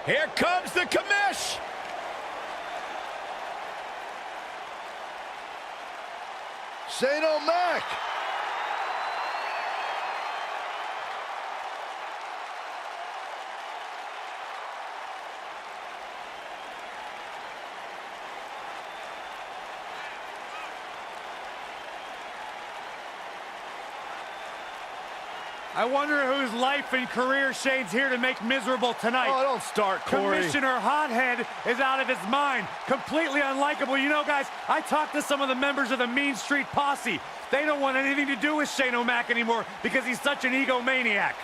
Here comes the commish. Shane O'Mac. I wonder whose life and career Shane's here to make miserable tonight. Oh, don't start, Corey. Commissioner Hothead is out of his mind. Completely unlikable. You know, guys, I talked to some of the members of the Mean Street Posse. They don't want anything to do with Shane O'Mac anymore because he's such an egomaniac.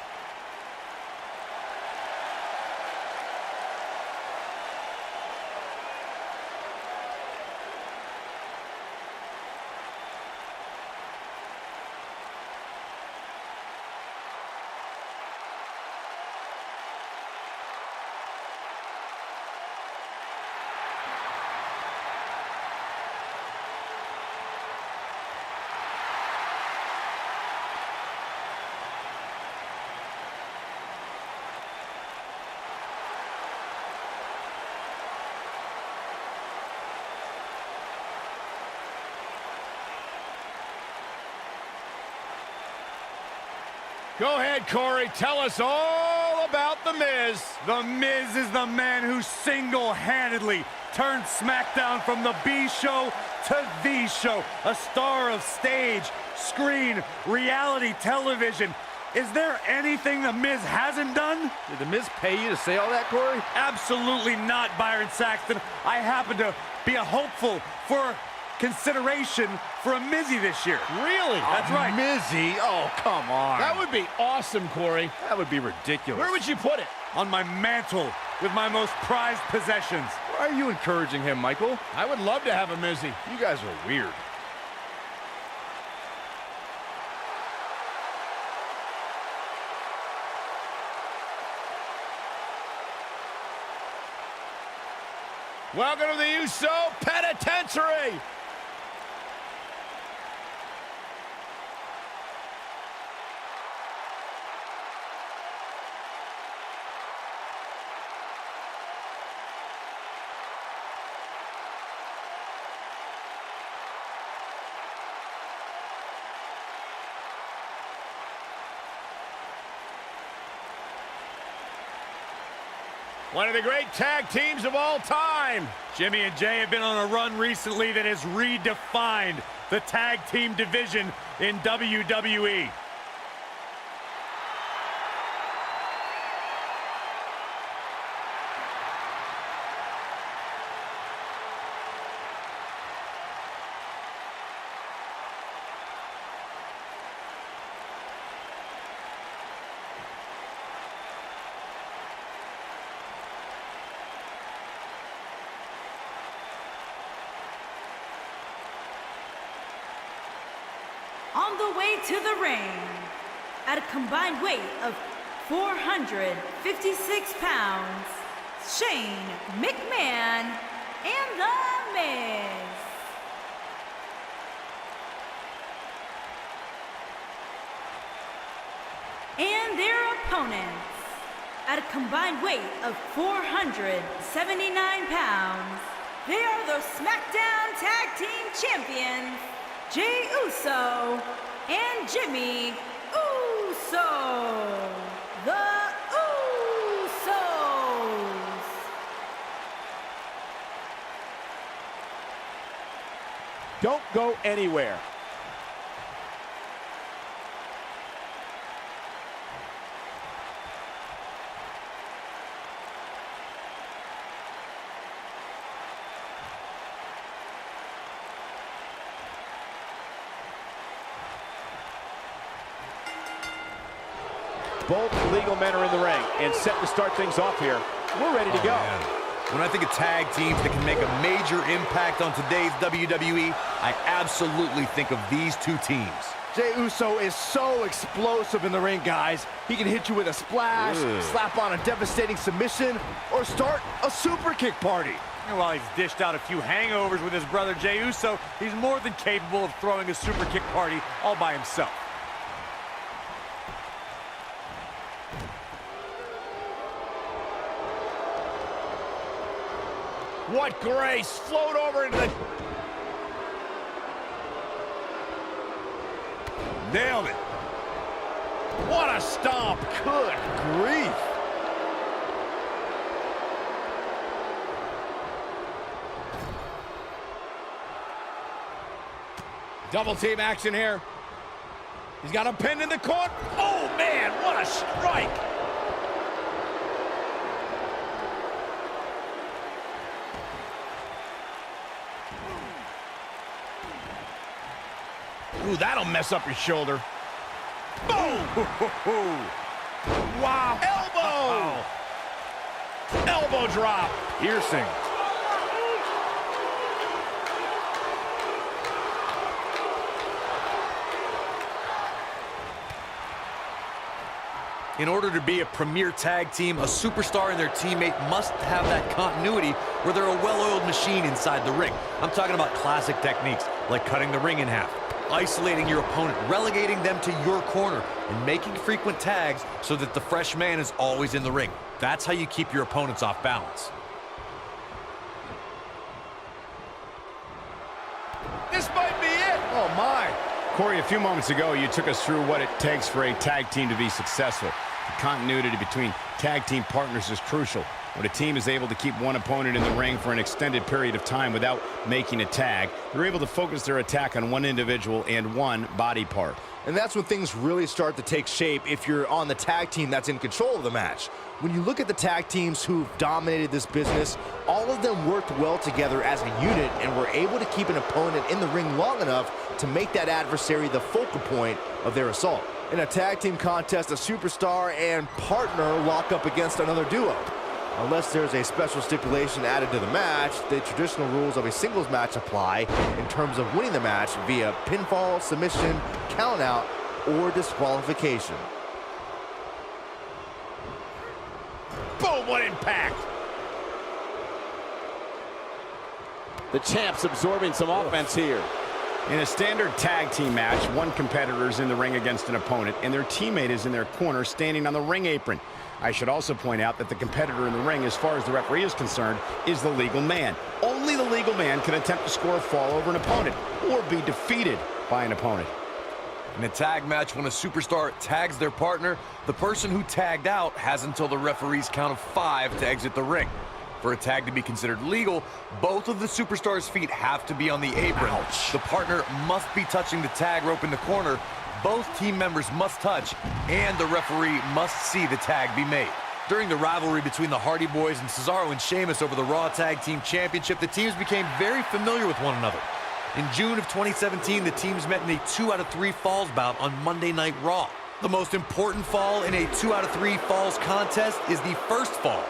Go ahead, Corey. Tell us all about The Miz. The Miz is the man who single-handedly turned Smackdown from the B show to the show. A star of stage, screen, reality television. Is there anything The Miz hasn't done? Did The Miz pay you to say all that, Corey? Absolutely not, Byron Saxton. I happen to be a hopeful for consideration for a Mizzy this year. Really? That's right. Mizzy? Oh, come on. That would be awesome, Corey. That would be ridiculous. Where would you put it? On my mantle with my most prized possessions. Why are you encouraging him, Michael? I would love to have a Mizzy. You guys are weird. Welcome to the Uso Penitentiary. One of the great tag teams of all time. Jimmy and Jay have been on a run recently that has redefined the tag team division in WWE. On the way to the ring, at a combined weight of 456 pounds, Shane McMahon and The Miz. And their opponents, at a combined weight of 479 pounds, they are the Smackdown Tag Team Champions, Jey Uso and Jimmy Uso. The Usos. Don't go anywhere. Both legal men are in the ring and set to start things off here. We're ready to go. Man. When I think of tag teams that can make a major impact on today's WWE, I absolutely think of these two teams. Jey Uso is so explosive in the ring, guys. He can hit you with a splash, slap on a devastating submission, or start a super kick party. And while he's dished out a few hangovers with his brother Jey Uso, he's more than capable of throwing a super kick party all by himself. What grace! Float over into the... Nailed it. What a stomp! Good grief. Double team action here. He's got him pinned in the corner. Oh, man, what a strike! Ooh, that'll mess up your shoulder. Boom! Wow! Elbow! Elbow drop. Piercing. In order to be a premier tag team, a superstar and their teammate must have that continuity where they're a well-oiled machine inside the ring. I'm talking about classic techniques like cutting the ring in half, isolating your opponent, relegating them to your corner, and making frequent tags so that the fresh man is always in the ring. That's how you keep your opponents off balance. This might be it. Oh, my. Corey, a few moments ago, you took us through what it takes for a tag team to be successful. The continuity between tag team partners is crucial. When a team is able to keep one opponent in the ring for an extended period of time without making a tag, they're able to focus their attack on one individual and one body part. And that's when things really start to take shape if you're on the tag team that's in control of the match. When you look at the tag teams who've dominated this business, all of them worked well together as a unit and were able to keep an opponent in the ring long enough to make that adversary the focal point of their assault. In a tag team contest, a superstar and partner lock up against another duo. Unless there's a special stipulation added to the match, the traditional rules of a singles match apply in terms of winning the match via pinfall, submission, countout, or disqualification. Boom, what impact! The champ's absorbing some offense here. In a standard tag team match, one competitor is in the ring against an opponent, and their teammate is in their corner standing on the ring apron. I should also point out that the competitor in the ring, as far as the referee is concerned, is the legal man. Only the legal man can attempt to score a fall over an opponent or be defeated by an opponent. In a tag match, when a superstar tags their partner, the person who tagged out has until the referee's count of 5 to exit the ring. For a tag to be considered legal, both of the superstars' feet have to be on the apron. Ouch. The partner must be touching the tag rope in the corner, both team members must touch, and the referee must see the tag be made. During the rivalry between the Hardy Boys and Cesaro and Sheamus over the Raw Tag Team Championship, the teams became very familiar with one another. In June of 2017, the teams met in a 2 out of 3 falls bout on Monday Night Raw. The most important fall in a 2 out of 3 falls contest is the first fall.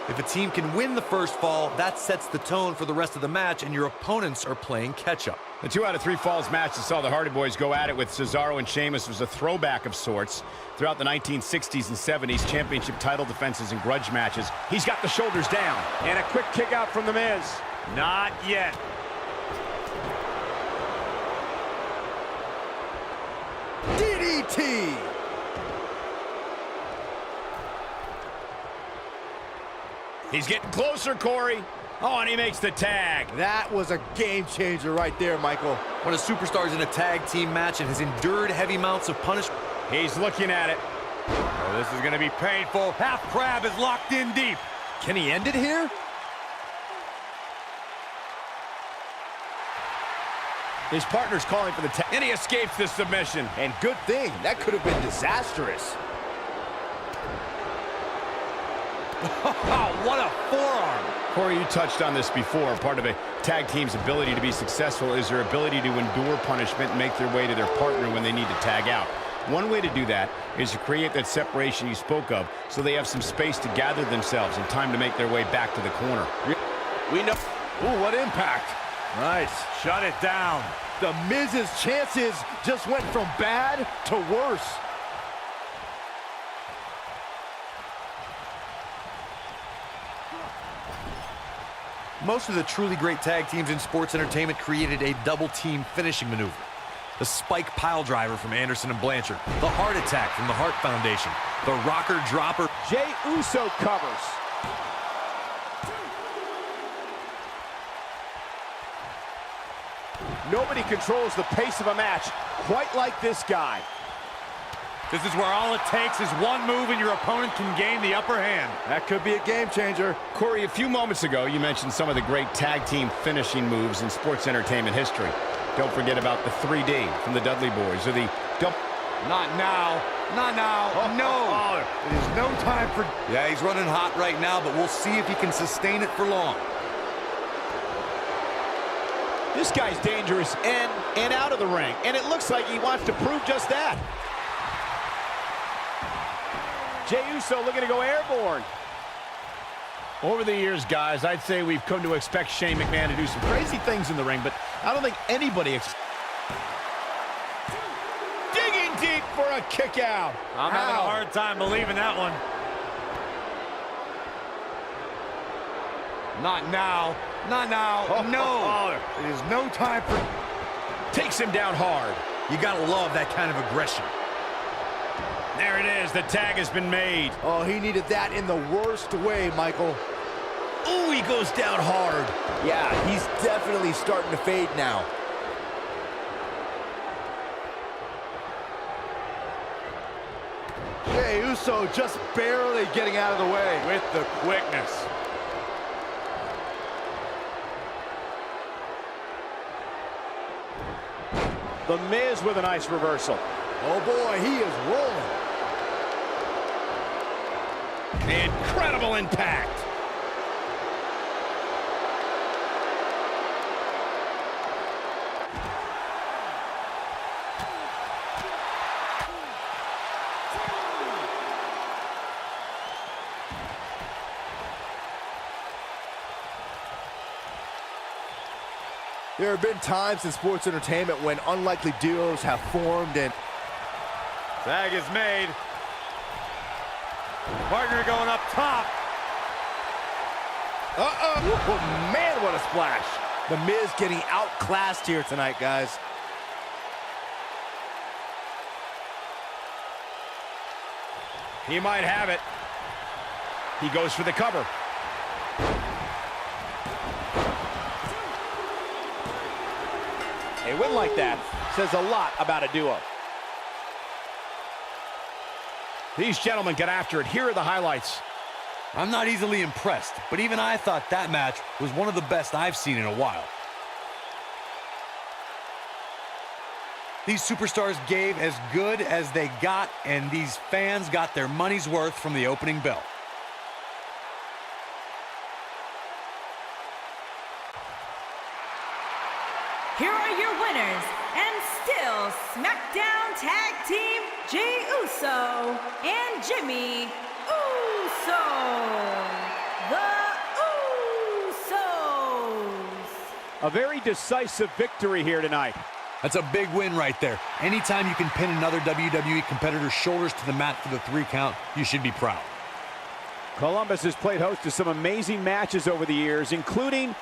If a team can win the first fall, that sets the tone for the rest of the match, and your opponents are playing catch-up. The 2 out of 3 falls match that saw the Hardy Boys go at it with Cesaro and Sheamus was a throwback of sorts. Throughout the 1960s and 70s, championship title defenses and grudge matches, he's got the shoulders down. And a quick kick out from The Miz. Not yet. DDT! He's getting closer, Corey. Oh, and he makes the tag. That was a game changer right there, Michael. When a superstar is in a tag team match and has endured heavy amounts of punishment, He's looking at it. Oh, this is going to be painful. Half Crab is locked in deep. Can he end it here? His partner's calling for the tag, and he escapes the submission. And good thing. That could have been disastrous. Oh, what a forearm. Corey, you touched on this before. Part of a tag team's ability to be successful is their ability to endure punishment and make their way to their partner when they need to tag out. One way to do that is to create that separation you spoke of so they have some space to gather themselves and time to make their way back to the corner. We know. Ooh, what impact. Nice. Shut it down. The Miz's chances just went from bad to worse. most of the truly great tag teams in sports entertainment created a double-team finishing maneuver. The spike pile driver from Anderson and Blanchard. The heart attack from the Hart Foundation. The rocker dropper. Jey Uso covers. Nobody controls the pace of a match quite like this guy. This is where all it takes is one move and your opponent can gain the upper hand. That could be a game changer. Corey, a few moments ago, you mentioned some of the great tag team finishing moves in sports entertainment history. Don't forget about the 3D from the Dudley Boys, or the double... Not now. Not now. No. It is no time for... Yeah, he's running hot right now, but we'll see if he can sustain it for long. This guy's dangerous in and out of the ring, and it looks like he wants to prove just that. Jey Uso looking to go airborne. Over the years, guys, I'd say we've come to expect Shane McMahon to do some crazy things in the ring, but I don't think anybody digging deep for a kick out. I'm having a hard time believing that one. Not now. Not now. No. It is no time for... Takes him down hard. You gotta love that kind of aggression. There it is. The tag has been made. Oh, he needed that in the worst way, Michael. Ooh, he goes down hard. Yeah, he's definitely starting to fade now. Jey Uso just barely getting out of the way. With the quickness. The Miz with a nice reversal. Oh boy, he is rolling. Incredible impact. There have been times in sports entertainment when unlikely duos have formed and... Tag is made. Partner going up top. Oh, man, what a splash. The Miz getting outclassed here tonight, guys. He might have it. He goes for the cover. A win like that says a lot about a duo. These gentlemen get after it. Here are the highlights. I'm not easily impressed, but even I thought that match was one of the best I've seen in a while. These superstars gave as good as they got, and these fans got their money's worth from the opening bell. Here are your winners, and still Smackdown Tag Team, Jey Uso and Jimmy Uso. The Usos. A very decisive victory here tonight. That's a big win right there. Anytime you can pin another WWE competitor's shoulders to the mat for the 3 count, you should be proud. Columbus has played host to some amazing matches over the years, including